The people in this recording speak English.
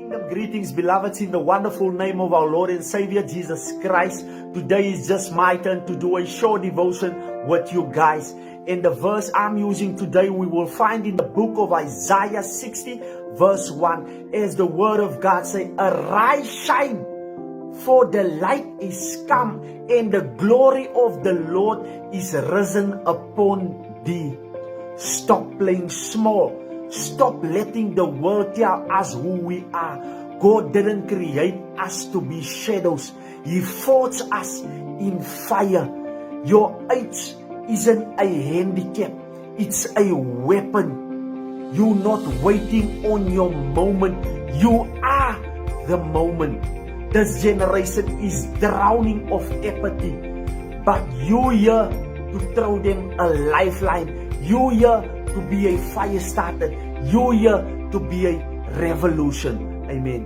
Kingdom greetings, beloveds, in the wonderful name of our Lord and Savior Jesus Christ. Today is just my turn to do a short devotion with you guys. And the verse I'm using today, we will find in the book of Isaiah 60, verse 1, as the word of God say, "Arise, shine, for the light is come, and the glory of the Lord is risen upon thee." Stop playing small. Stop letting the world tell us who we are. God didn't create us to be shadows. He forged us in fire. Your age isn't a handicap. It's a weapon. You're not waiting on your moment. You are the moment. This generation is drowning of apathy. But you here to throw them a lifeline. You here to be a fire starter. You here to be a revolution. Amen.